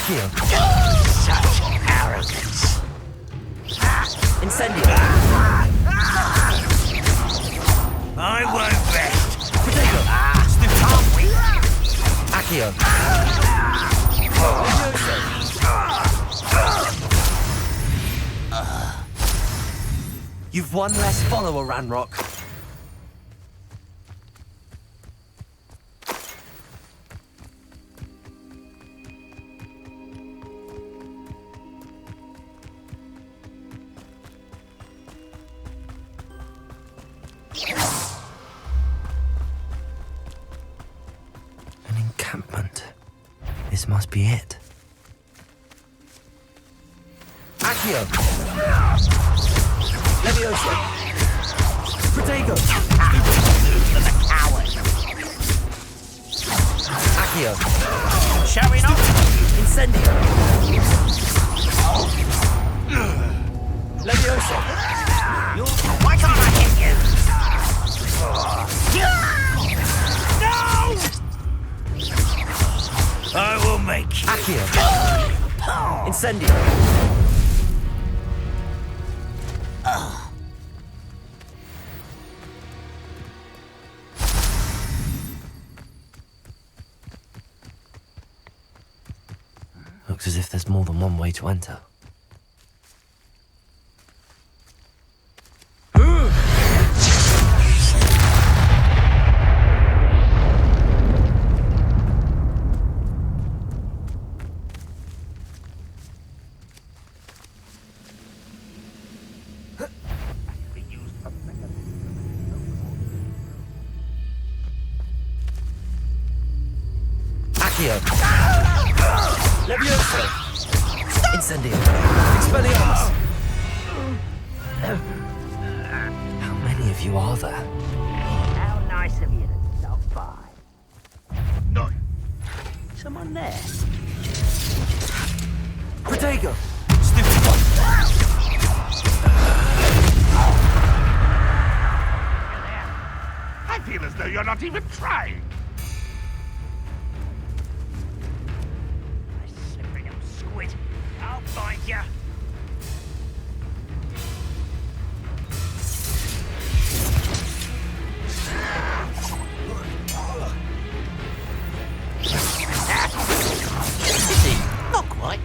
Accio. Such arrogance. Incendio. I won't rest. Potato. Still can't we? Accio. You've one less follower, Ranrock. An encampment. This must be it. Accio. Leviosa. Protego. The coward. Accio. Showing off. Incendio. Leviosa. Why can't I hit you? No! I will make you. Accio. Incendio. Looks as if there's more than one way to enter. Accio. Leviosa. Incendio. Expelliarmus. How many of you are there? How nice of you to stop by. No. Someone there? Protego. I feel as though you're not even trying. Slippery old squid. I'll find you. Is he? Not quite.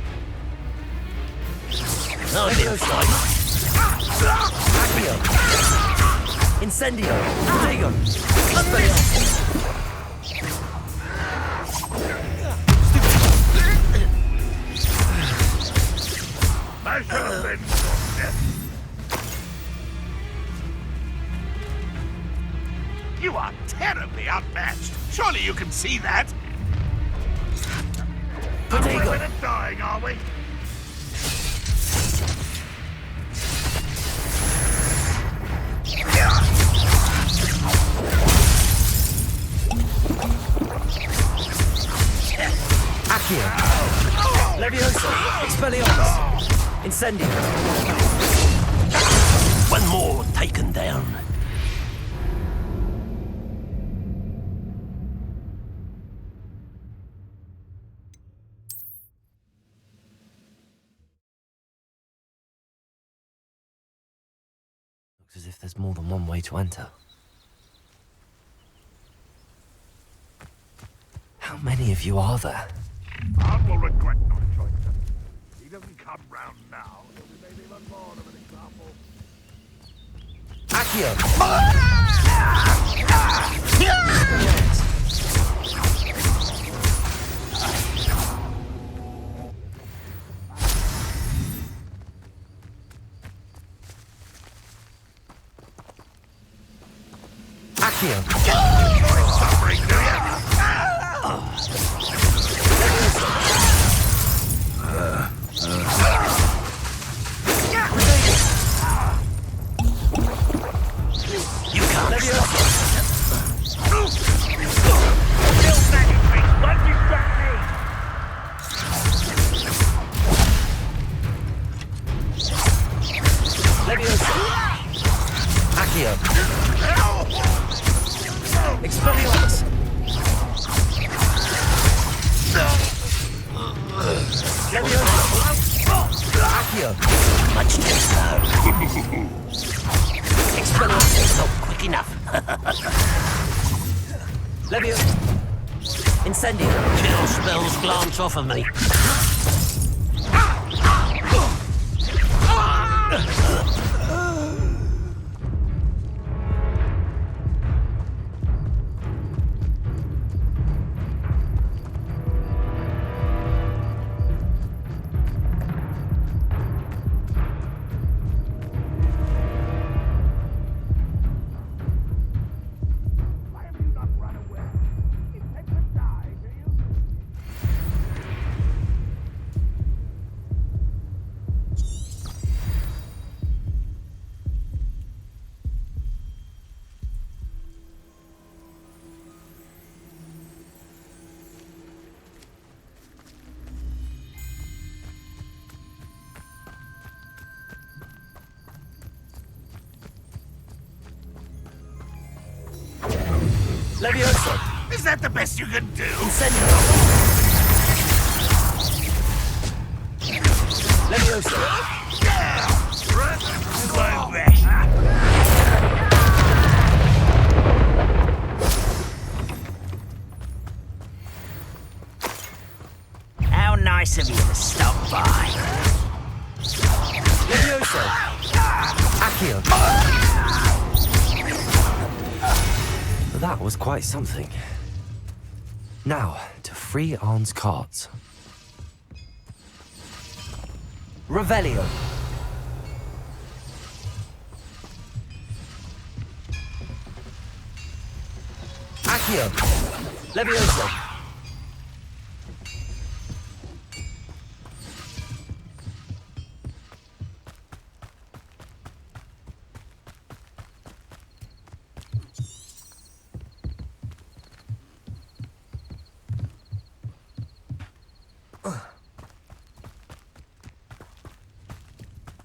I've been fine. Accio. Incendio. Protego. Expelliarmus. I shall avenge your death. You are terribly outmatched. Surely you can see that. Protego. We're dying, are we? Accio. Leviosa. Expelliarmus. Incendio. One more taken down. Looks as if there's more than one way to enter. How many of you are there? I will regret not joining him. He doesn't come round now. He'll be made even more of an example. Accio. Accio. Suffering, do you? You can't stop. Accio. Expelliarmus. Accio. Much too slow. Expelliarmus not quick enough. Levio. Incendio. Kill spells glance off of me. Why have you not run away? You intend to die, do you? Levioso. Is that the best you can do? Incendio. Levioso. My best. How nice of you to stop by. Levioso. Accio. That was quite something. Now, to free Arn's cards. Revelio. Accio. Levioso.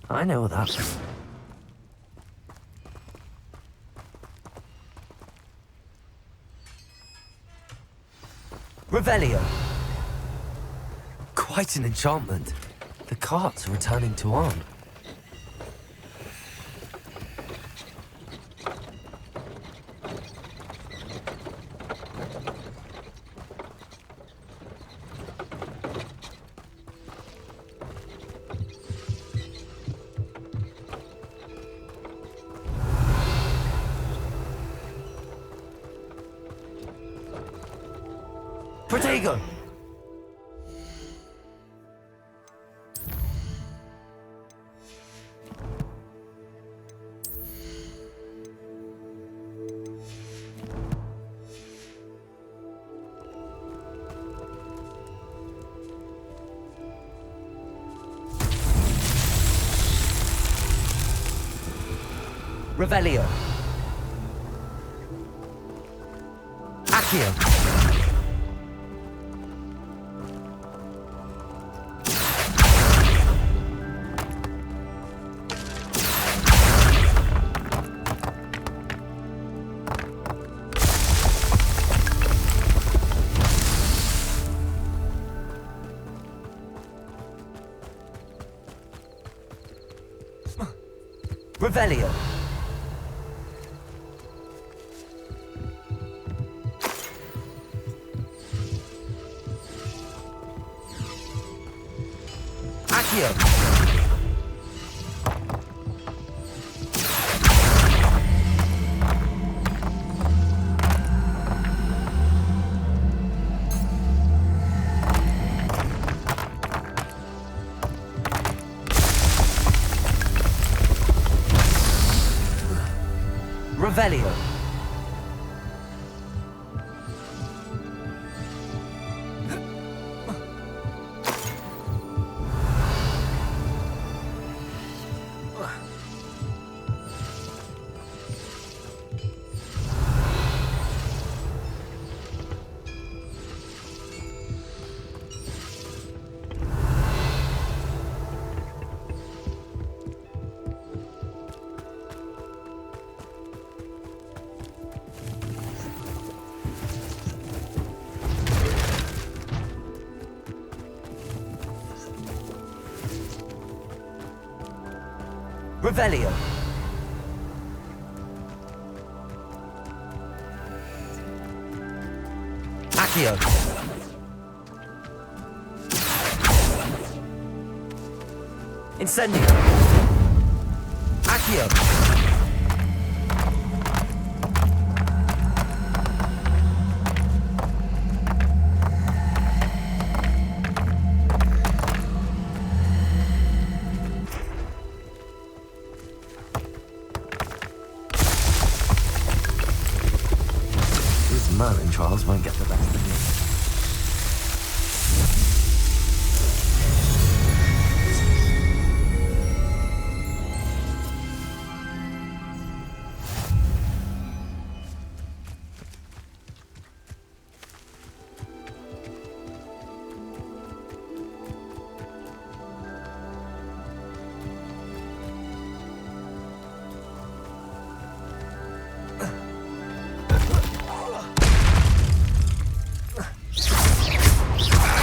I know that. Revelio. Quite an enchantment. The carts are returning to Arn. Protego! Revelio. Accio. Revelio. Accio. Revelio. Revelio. Accio. Incendio. Accio. These Merlin trials won't get the best of me.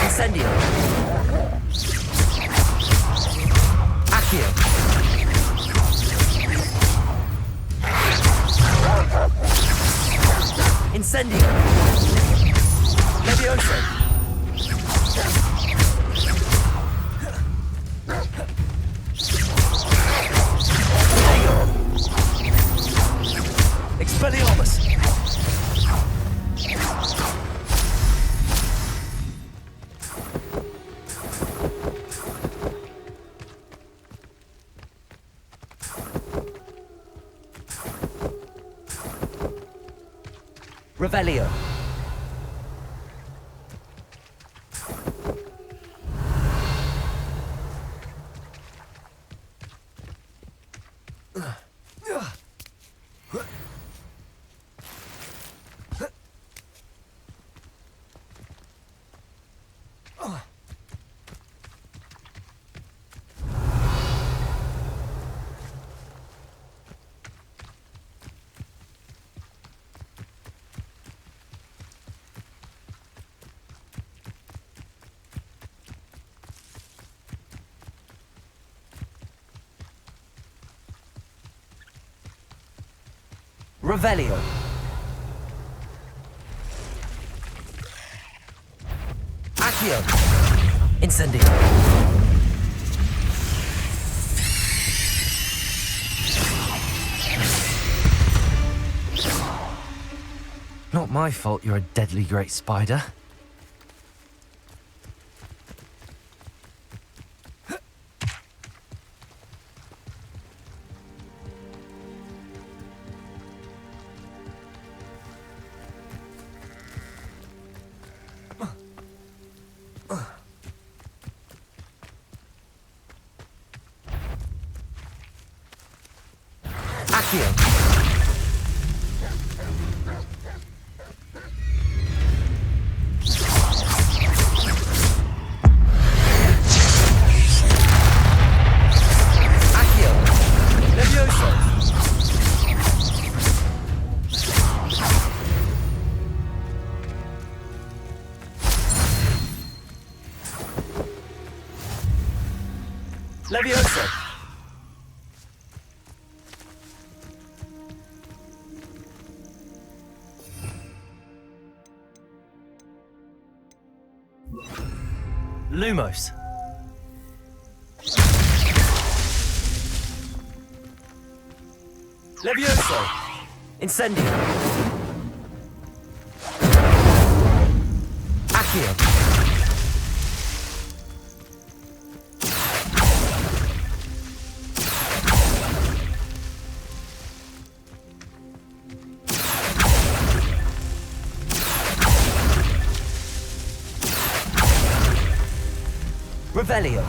Incendio. Accio. Incendio. Levioso. Expelliarmus. Revelio. Revelio. Accio. Incendio. Not my fault you're a deadly great spider. Accio. Accio. Levioso. Levioso. Lumos. Levioso. Incendio. Accio. Revelio.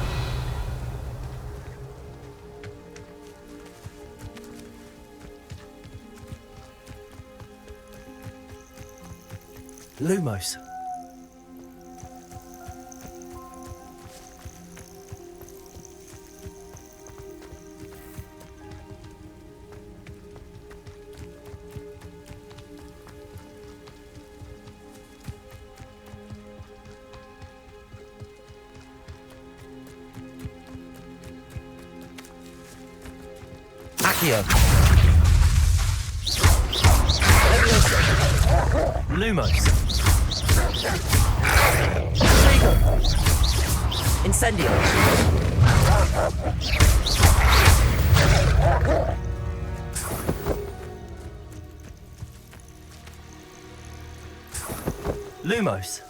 Lumos. Accio. Levioso. Lumos. Trigo. Incendio. Lumos.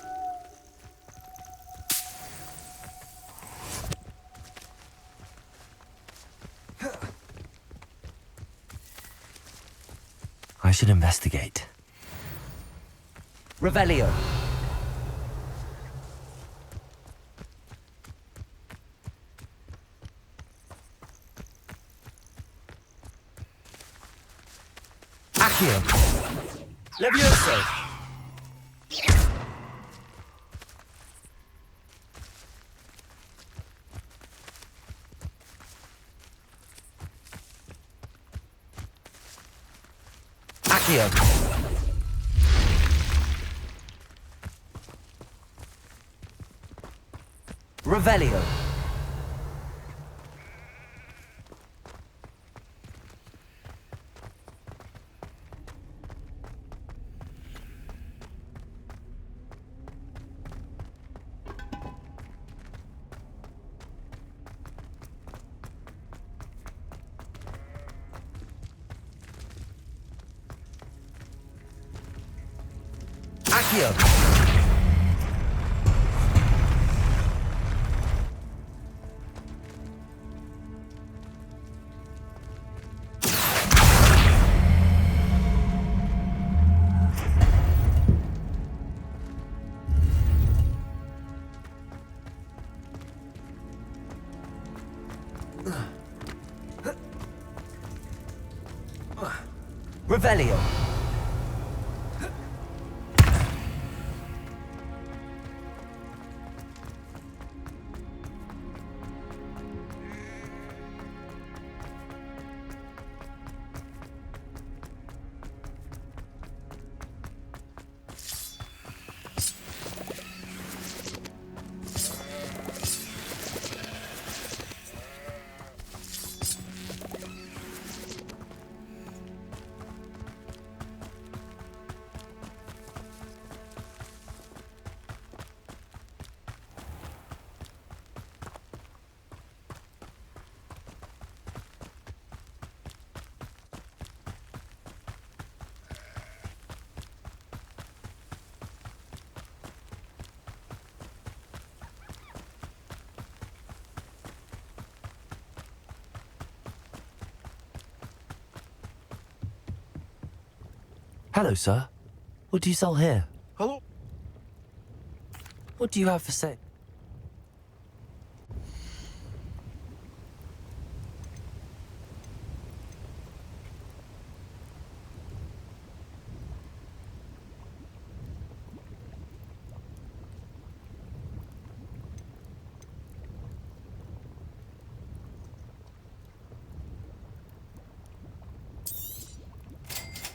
I should investigate. Revelio. Accio. Levioso. Accio. Revelio. Accio. Revelio. Hello, sir. What do you sell here? Hello? What do you have for sale?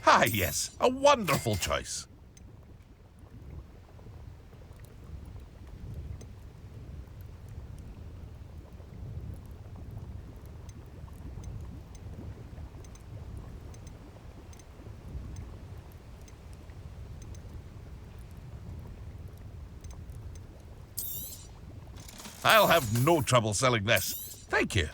Ah, yes. A wonderful choice. I'll have no trouble selling this. Thank you.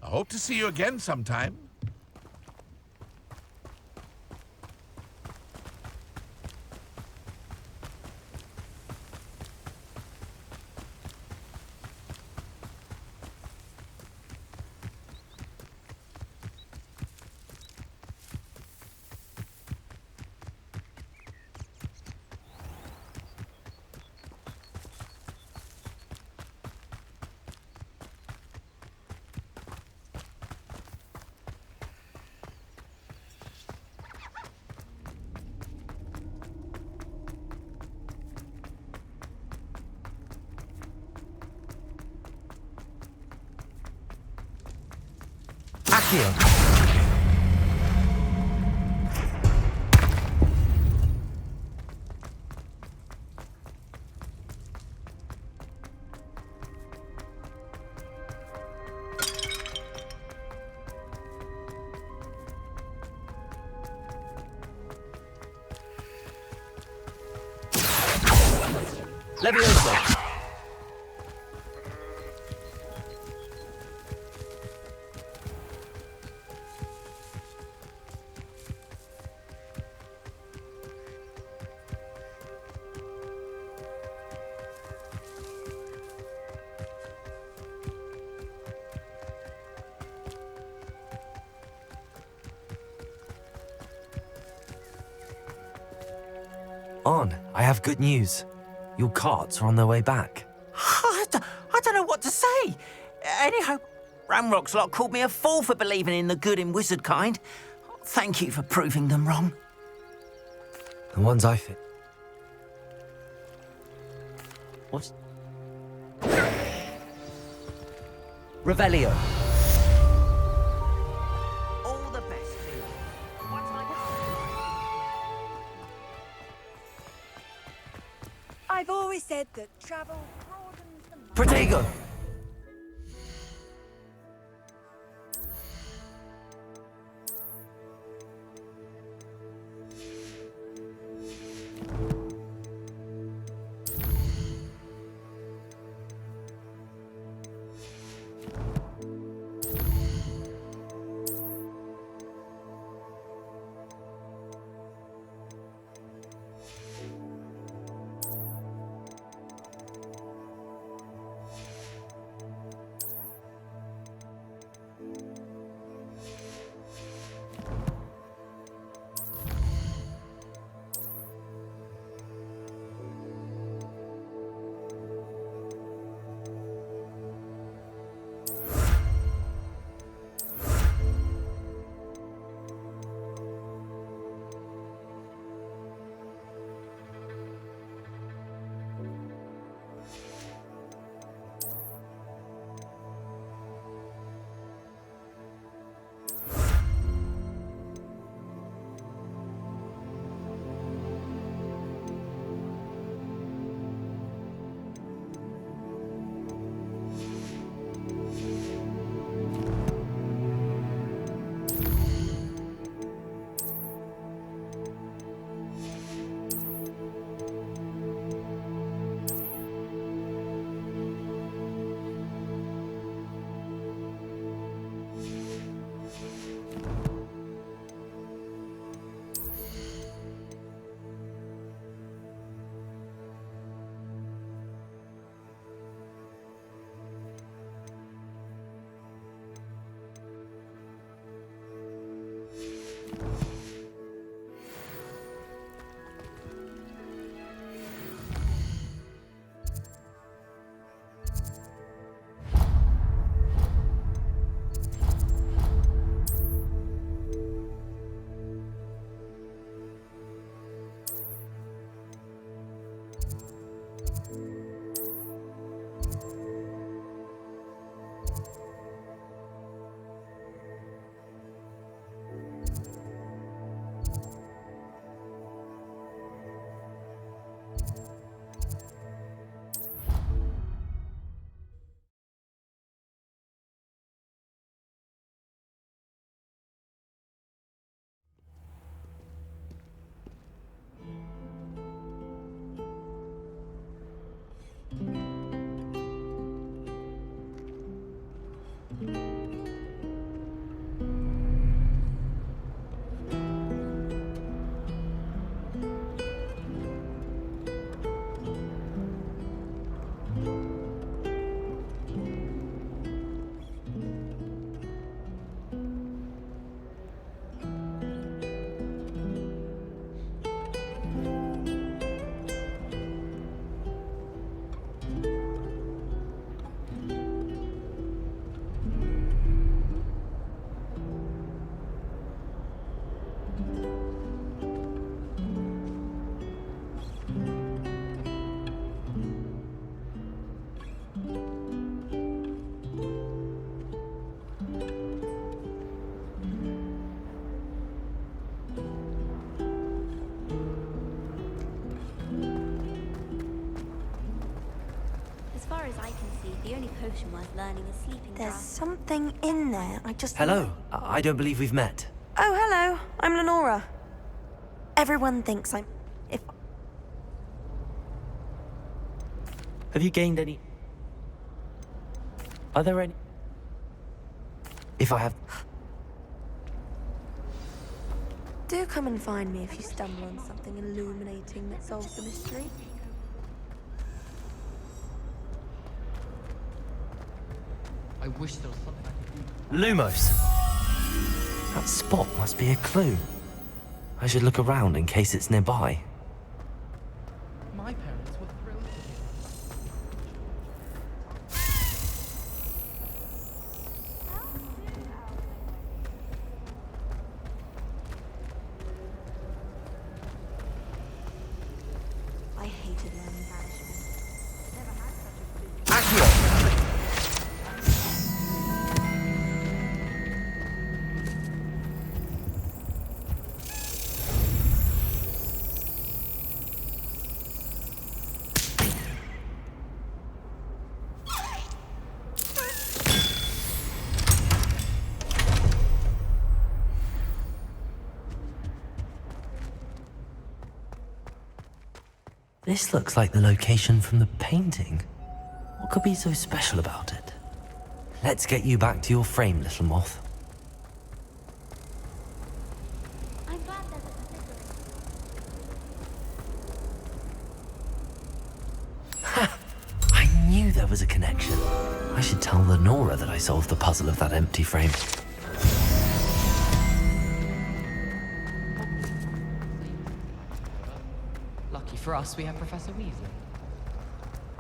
I hope to see you again sometime. Accio. Levioso. On, I have good news. Your carts are on their way back. I don't know what to say. Anyhow, Ramrock's lot called me a fool for believing in the good in wizard kind. Thank you for proving them wrong. The ones I fit. What? Revelio. All the best to you. Once I I've always said that travel broadens the mind. Protego. potion worth learning is sleeping There's draught. something in there. I just... Hello. I don't believe we've met. Oh, hello. I'm Lenora. Everyone thinks I'm... Have you gained any? Are there any? If I have... Do come and find me if you stumble on something illuminating that solves the mystery. I wish there was something I could do. Lumos! That spot must be a clue. I should look around in case it's nearby. My parents were thrilled to hear. I hated learning management. Accio! This looks like the location from the painting. What could be so special about it? Let's get you back to your frame, little moth. I'm glad there's a delivery. I knew there was a connection. I should tell Lenora that I solved the puzzle of that empty frame. Lucky for us, we have Professor Weasley.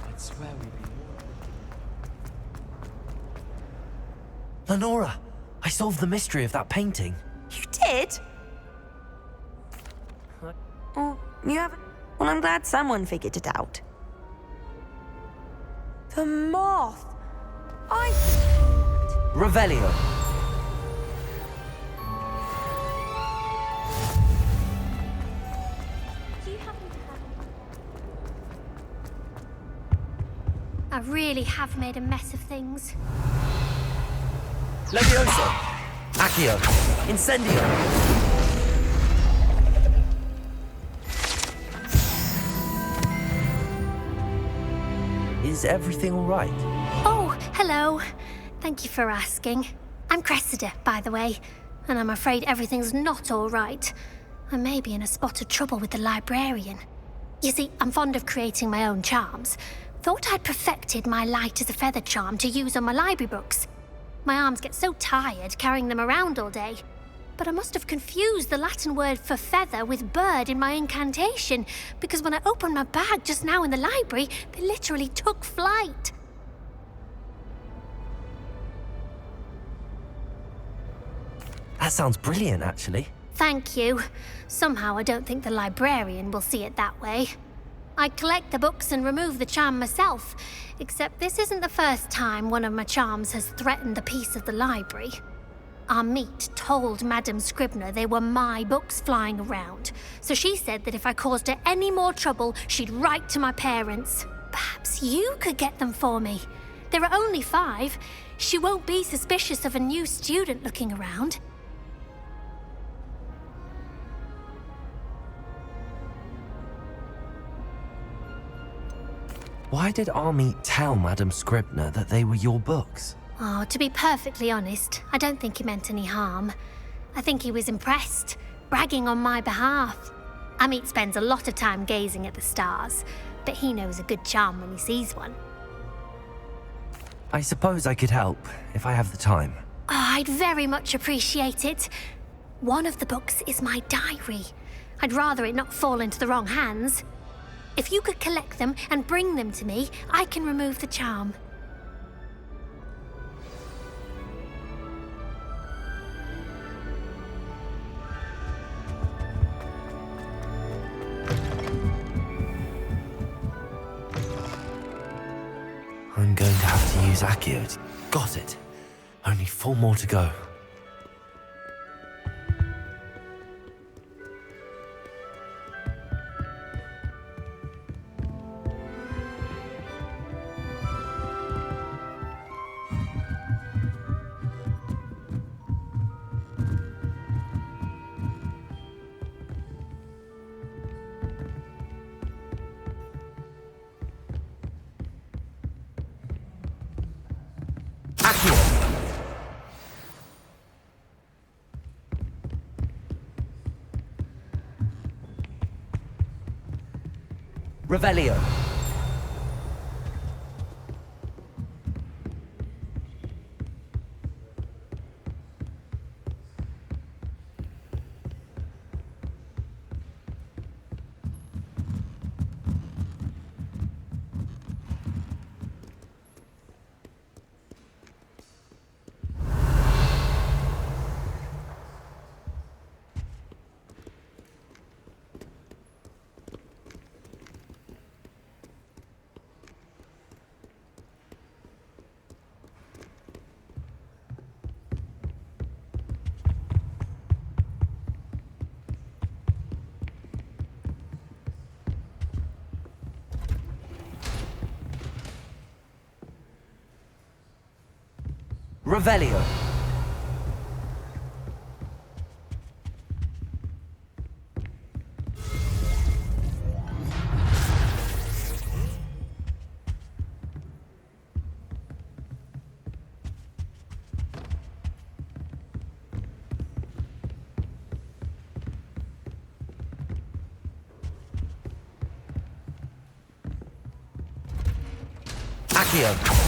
I'd swear we'd be more. Lenora, I solved the mystery of that painting. You did? Oh, you haven't? Well, I'm glad someone figured it out. The moth! Revelio. Do you happen to have... I really have made a mess of things. Levioso. Accio. Incendio. Is everything all right? Oh, hello. Thank you for asking. I'm Cressida, by the way, and I'm afraid everything's not all right. I may be in a spot of trouble with the librarian. You see, I'm fond of creating my own charms. Thought I'd perfected my light as a feather charm to use on my library books. My arms get so tired carrying them around all day. But I must have confused the Latin word for feather with bird in my incantation, because when I opened my bag just now in the library, they literally took flight. That sounds brilliant, actually. Thank you. Somehow I don't think the librarian will see it that way. I collect the books and remove the charm myself, except this isn't the first time one of my charms has threatened the peace of the library. Our meet told Madame Scribner they were my books flying around, so she said that if I caused her any more trouble, she'd write to my parents. Perhaps you could get them for me. There are only 5. She won't be suspicious of a new student looking around. Why did Army tell Madame Scribner that they were your books? Oh, to be perfectly honest, I don't think he meant any harm. I think he was impressed, bragging on my behalf. Amit spends a lot of time gazing at the stars, but he knows a good charm when he sees one. I suppose I could help, if I have the time. Oh, I'd very much appreciate it. One of the books is my diary. I'd rather it not fall into the wrong hands. If you could collect them and bring them to me, I can remove the charm. I'm going to have to use Accio. Got it. Only 4 more to go. Revelio. Revelio. Accio.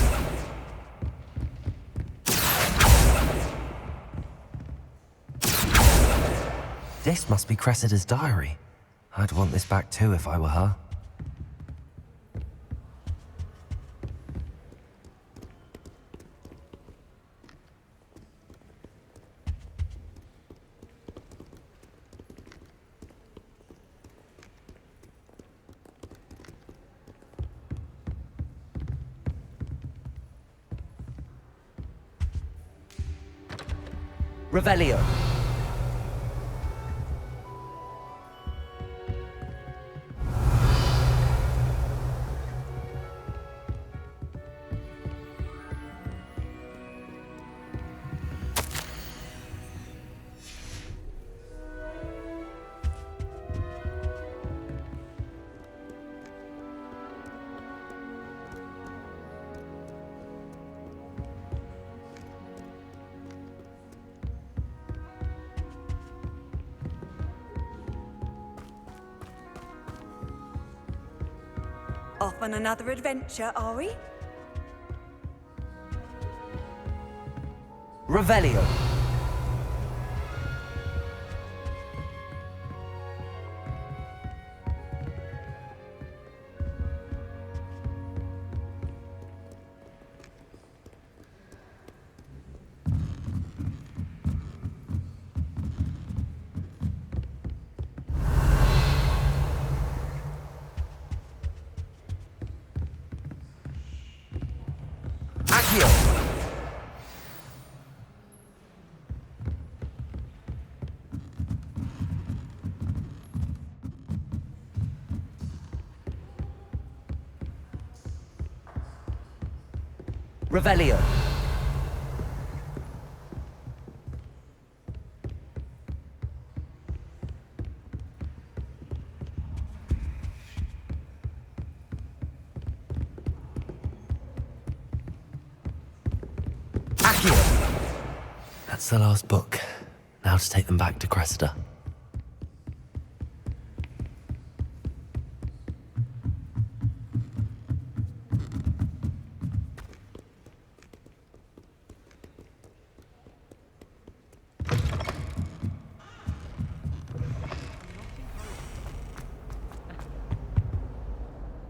This must be Cressida's diary. I'd want this back too if I were her. Revelio. Off on another adventure, are we? Revelio. Accio. Revelio. Accio. That's the last book. Now to take them back to Cressida.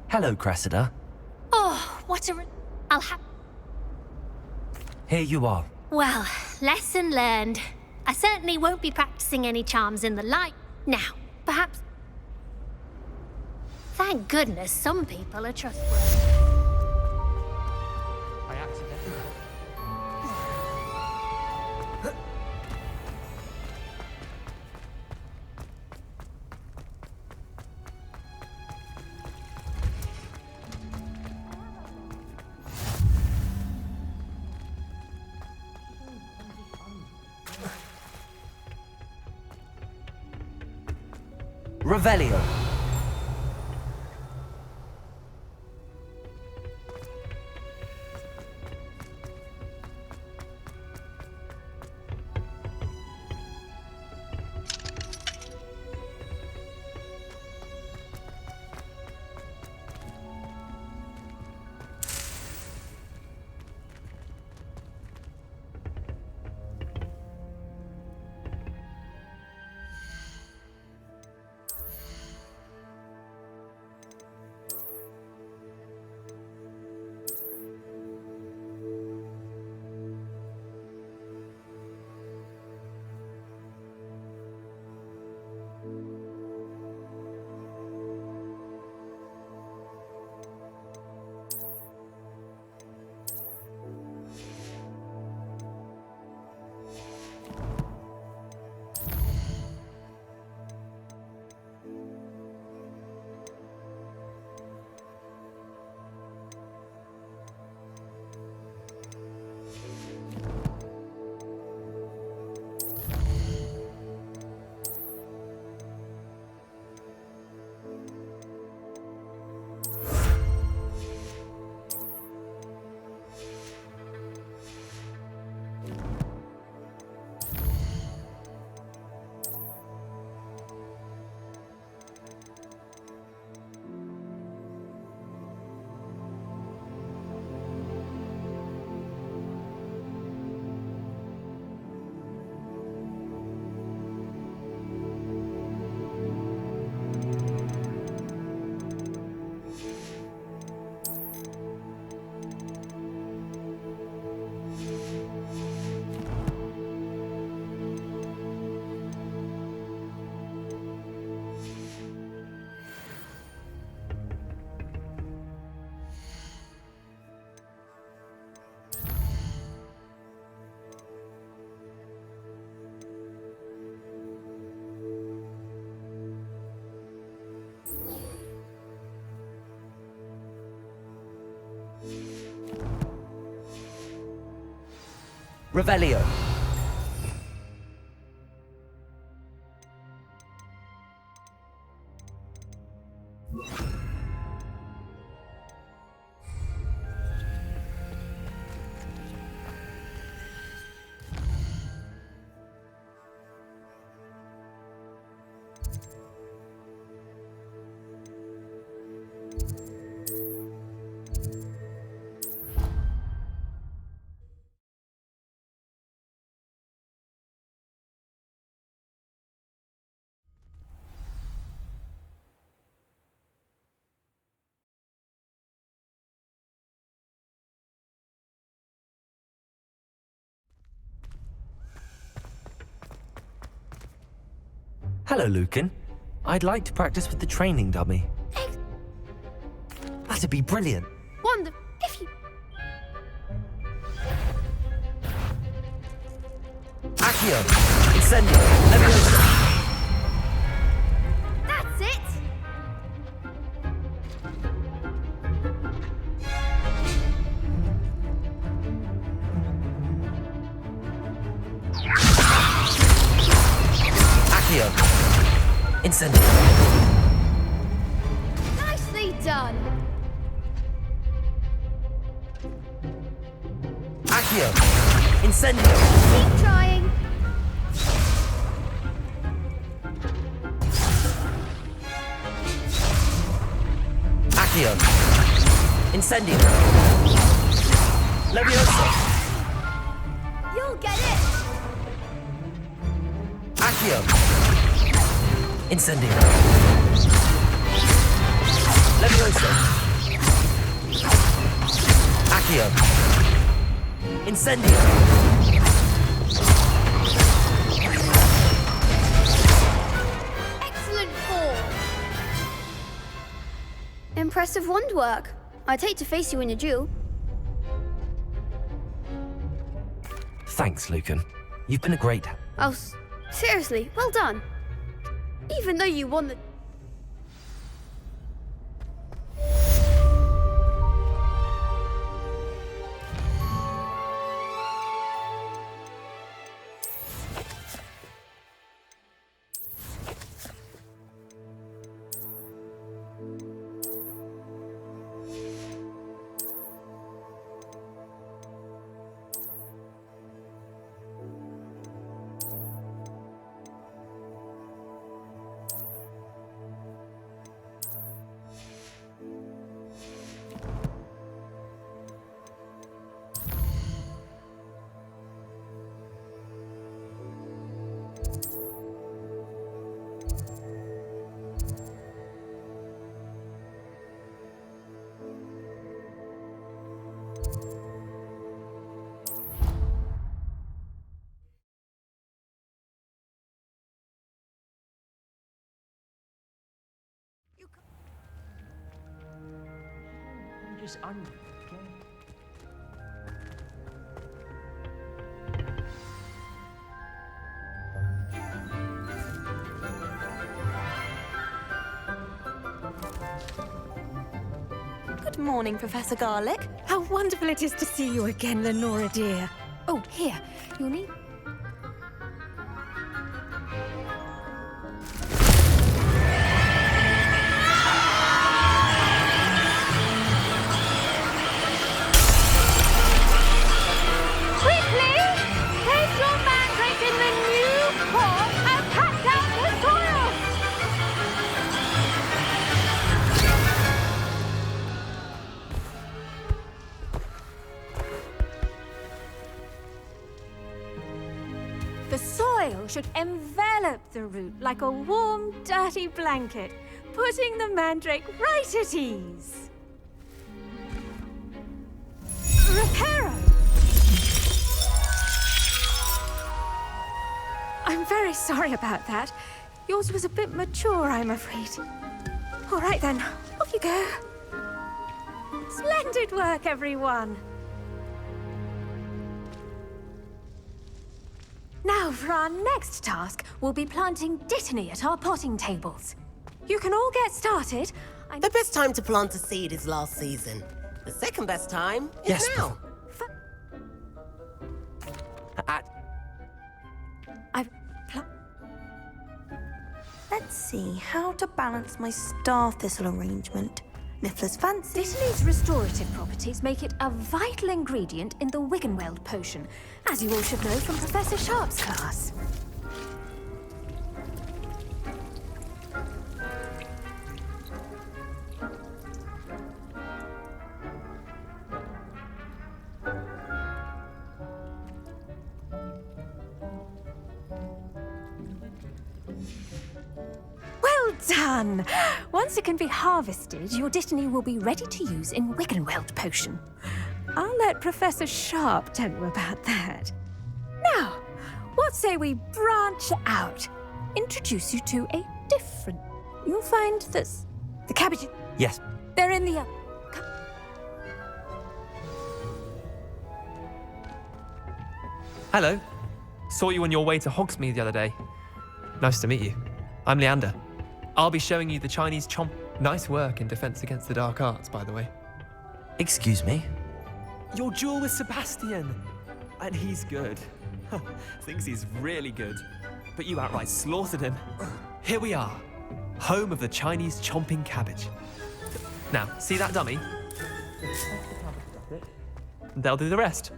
Hello, Cressida. Oh, what a... I'll have... Here you are. Well, lesson learned. I certainly won't be practicing any charms in the light. Now, perhaps... Thank goodness some people are trustworthy. By accident. Revelio. Revelio. Hello, Lucan. I'd like to practice with the training dummy. That'd be brilliant. Wonder if you... Accio! Incendio! Leviosa! That's it! Accio! Incendio! Nicely done! Accio! Incendio! Keep trying! Accio! Incendio! Leviosa! You'll get it! Accio! Incendio! Leviosa! Accio! Incendio! Excellent form! Impressive wand work. I'd hate to face you in a duel. Thanks, Lucan. You've been a great... Oh, seriously, well done. Even though you won the... Good morning, Professor Garlick. How wonderful it is to see you again, Lenora dear. Oh, here, you'll need... Quickly! Place your mandrake in the new pot and pat down the soil! The soil should envelop the root like a warm, dirty blanket, putting the mandrake right at ease. Reparo! I'm very sorry about that. Yours was a bit mature, I'm afraid. All right then, off you go. Splendid work, everyone. Now, for our next task, we'll be planting Dittany at our potting tables. You can all get started. The best time to plant a seed is last season. The second best time is Yes, now. Let's see how to balance my star thistle arrangement. Niffler's fancy. Italy's restorative properties make it a vital ingredient in the Wiggenweld potion, as you all should know from Professor Sharp's class. Well done! Once it can be harvested, your Dittany will be ready to use in Wiggenweld potion. I'll let Professor Sharp tell you about that. Now, what say we branch out? Introduce you to a different... You'll find this. The cabbages... Yes. They're in the... Hello. Saw you on your way to Hogsmeade the other day. Nice to meet you. I'm Leander. I'll be showing you the Chinese chomp. Nice work in Defense Against the Dark Arts, by the way. Excuse me? Your duel with Sebastian. And he's good. Thinks he's really good. But you outright slaughtered him. Here we are. Home of the Chinese chomping cabbage. Now, see that dummy? They'll do the rest.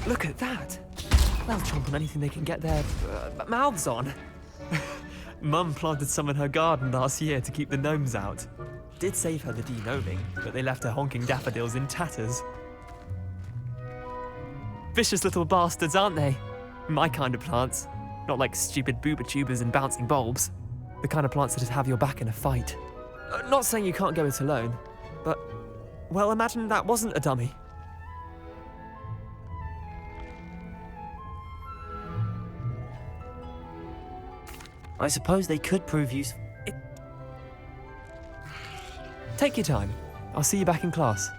Look at that! They'll chomp on anything they can get their mouths on. Mum planted some in her garden last year to keep the gnomes out. Did save her the de-gnoming, but they left her honking daffodils in tatters. Vicious little bastards, aren't they? My kind of plants. Not like stupid booba tubers and bouncing bulbs. The kind of plants that just have your back in a fight. Not saying you can't go it alone, but... well, imagine that wasn't a dummy. I suppose they could prove useful. Take your time. I'll see you back in class.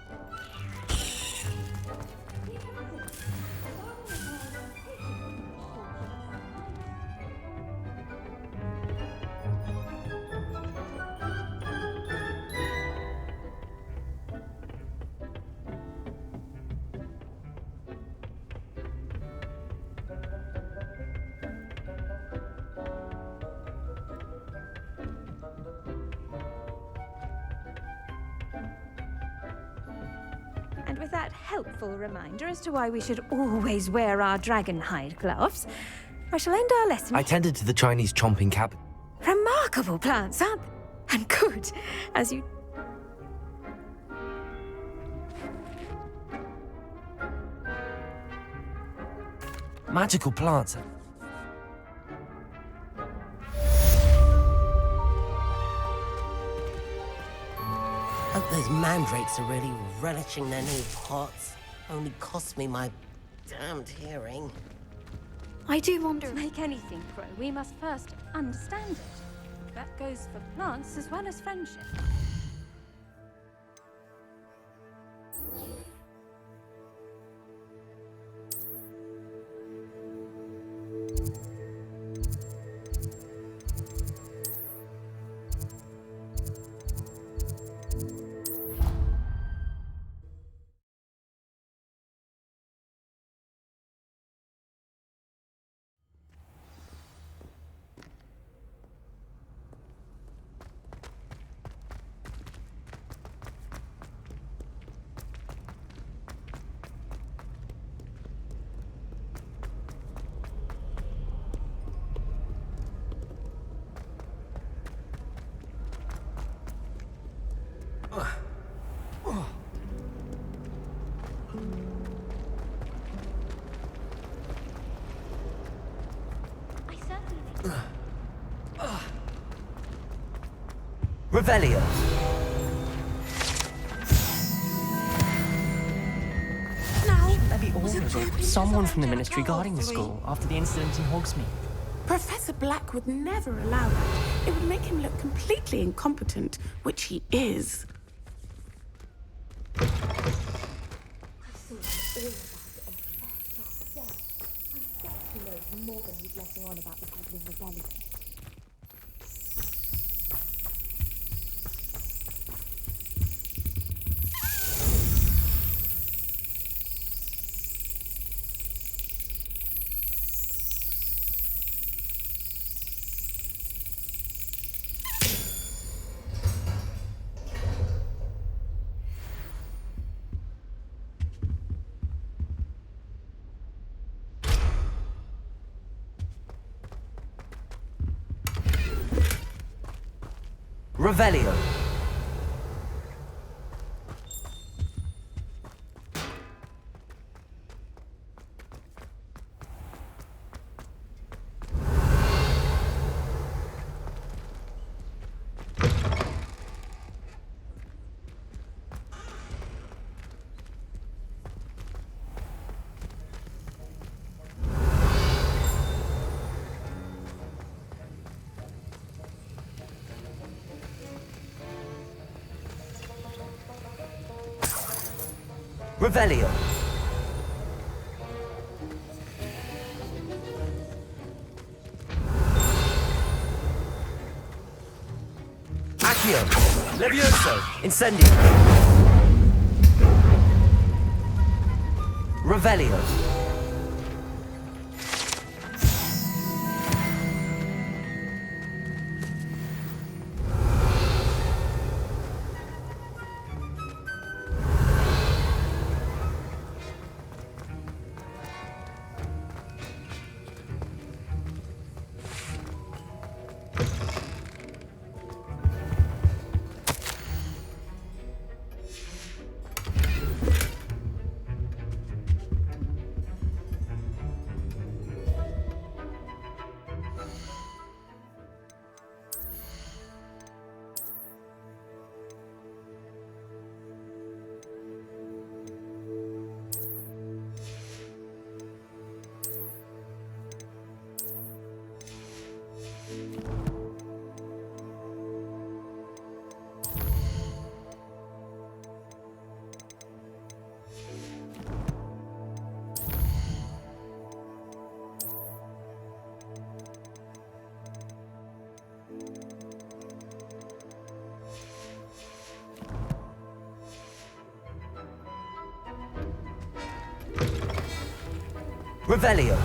And with that helpful reminder as to why we should always wear our dragon hide gloves, I shall end our lesson. I tended to the Chinese chomping cabbage. Remarkable plants, aren't they? And good, as you... Magical plants. Hope those mandrakes are really relishing their new pots. Only cost me my damned hearing. I do wonder... To make anything grow, we must first understand it. That goes for plants as well as friendship. Revelio. orders or someone from the Ministry guarding the school after the incident in Hogsmeade. Professor Black would never allow that. It would make him look completely incompetent, which he is. Revelio. Revelio. Accio. Levioso. Incendio. Revelio. Revelio.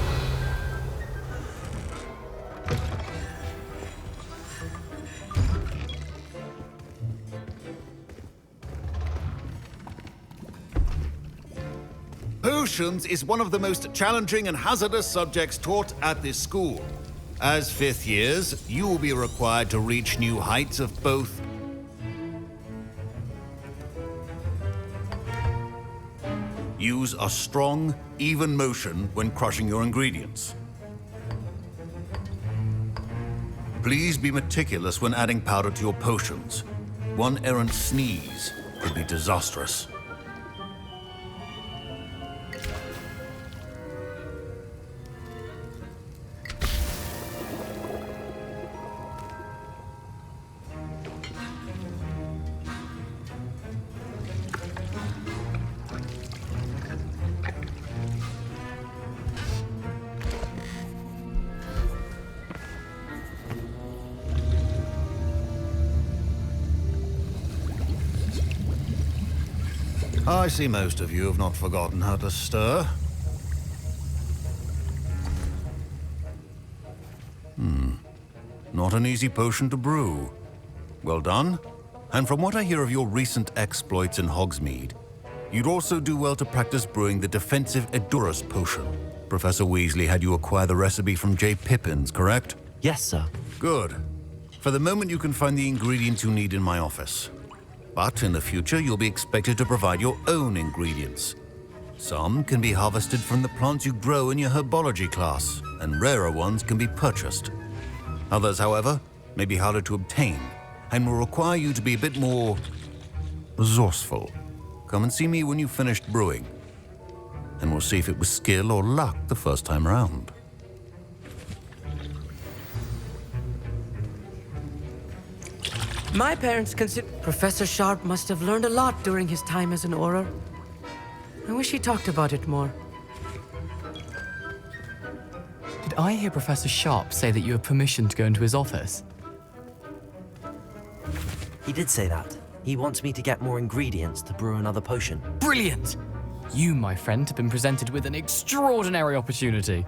Potions is one of the most challenging and hazardous subjects taught at this school. As fifth years, you will be required to reach new heights of both use a strong, even motion when crushing your ingredients. Please be meticulous when adding powder to your potions. One errant sneeze could be disastrous. I see most of you have not forgotten how to stir. Not an easy potion to brew. Well done. And from what I hear of your recent exploits in Hogsmeade, you'd also do well to practice brewing the defensive Edurus potion. Professor Weasley had you acquire the recipe from J. Pippins, correct? Yes, sir. Good. For the moment, you can find the ingredients you need in my office. But in the future, you'll be expected to provide your own ingredients. Some can be harvested from the plants you grow in your herbology class, and rarer ones can be purchased. Others, however, may be harder to obtain, and will require you to be a bit more resourceful. Come and see me when you've finished brewing. and we'll see if it was skill or luck the first time round. My parents consider Professor Sharp must have learned a lot during his time as an Auror. I wish he talked about it more. Did I hear Professor Sharp say that you have permission to go into his office? He did say that. He wants me to get more ingredients to brew another potion. Brilliant! You, my friend, have been presented with an extraordinary opportunity.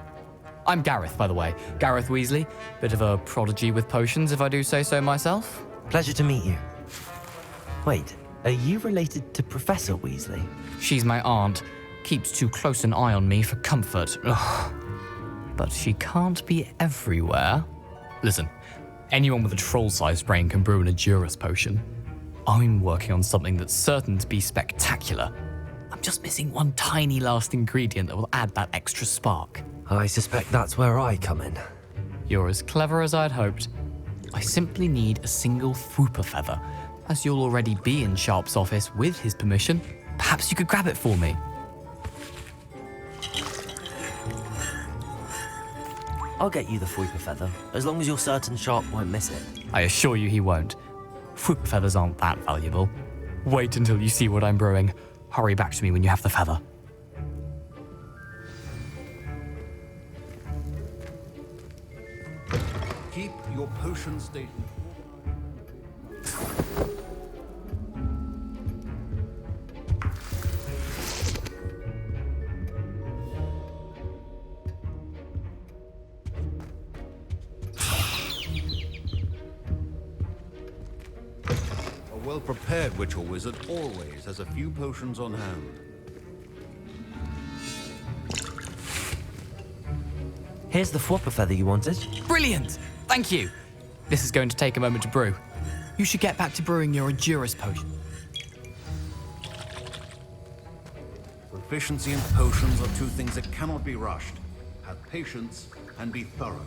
I'm Gareth, by the way. Gareth Weasley. Bit of a prodigy with potions, if I do say so myself. Pleasure to meet you. Wait, are you related to Professor Weasley? She's my aunt. Keeps too close an eye on me for comfort. Ugh. But she can't be everywhere. Listen, anyone with a troll-sized brain can brew an Adurus potion. I'm working on something that's certain to be spectacular. I'm just missing one tiny last ingredient that will add that extra spark. I suspect that's where I come in. You're as clever as I'd hoped. I simply need a single Fwooper feather. As you'll already be in Sharp's office with his permission, perhaps you could grab it for me. I'll get you the Fwooper feather, as long as you're certain Sharp won't miss it. I assure you he won't. Fwooper feathers aren't that valuable. Wait until you see what I'm brewing. Hurry back to me when you have the feather. Keep your potion statement. A well-prepared witch or wizard always has a few potions on hand. Here's the Fwooper feather you wanted. Brilliant! Thank you! This is going to take a moment to brew. You should get back to brewing your Adurus potion. Proficiency in potions are two things that cannot be rushed. Have patience and be thorough.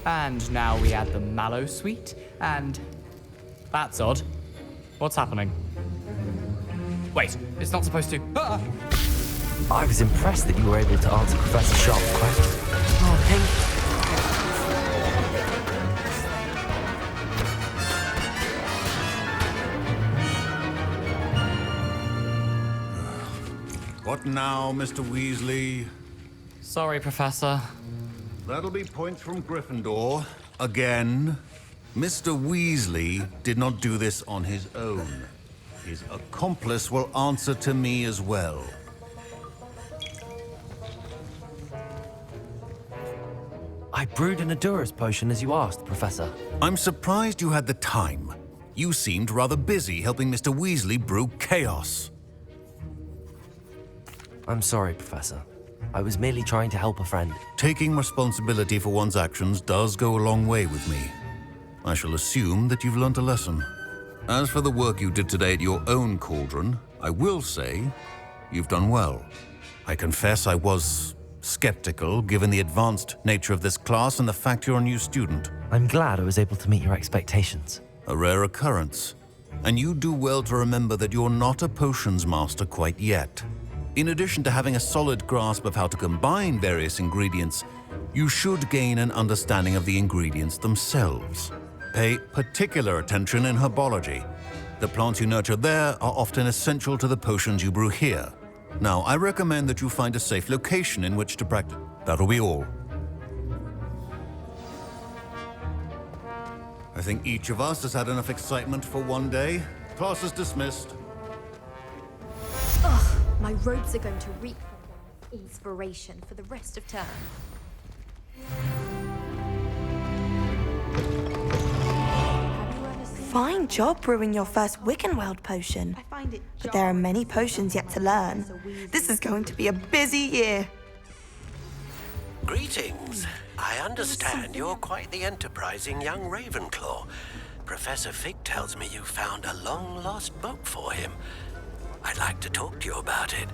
And now we add the mallow sweet, and... That's odd. What's happening? Wait, it's not supposed to... Ah! I was impressed that you were able to answer Professor Sharp's question. Oh, thank What now, Mr. Weasley? Sorry, Professor. That'll be points from Gryffindor. Again. Mr. Weasley did not do this on his own. His accomplice will answer to me as well. I brewed an Adurus potion as you asked, Professor. I'm surprised you had the time. You seemed rather busy helping Mr. Weasley brew chaos. I'm sorry, Professor. I was merely trying to help a friend. Taking responsibility for one's actions does go a long way with me. I shall assume that you've learnt a lesson. As for the work you did today at your own cauldron, I will say you've done well. I confess I was skeptical given the advanced nature of this class and the fact you're a new student. I'm glad I was able to meet your expectations. a rare occurrence. And you do well to remember that you're not a potions master quite yet. In addition to having a solid grasp of how to combine various ingredients, you should gain an understanding of the ingredients themselves. Pay particular attention in herbology. The plants you nurture there are often essential to the potions you brew here. Now, I recommend that you find a safe location in which to practice. That'll be all. I think each of us has had enough excitement for one day. Class is dismissed. Ugh, my robes are going to reek inspiration for the rest of term. Fine job brewing your first Wickenweld potion. But there are many potions yet to learn. This is going to be a busy year. Greetings. I understand you're quite the enterprising young Ravenclaw. Professor Fig tells me you found a long-lost book for him. I'd like to talk to you about it.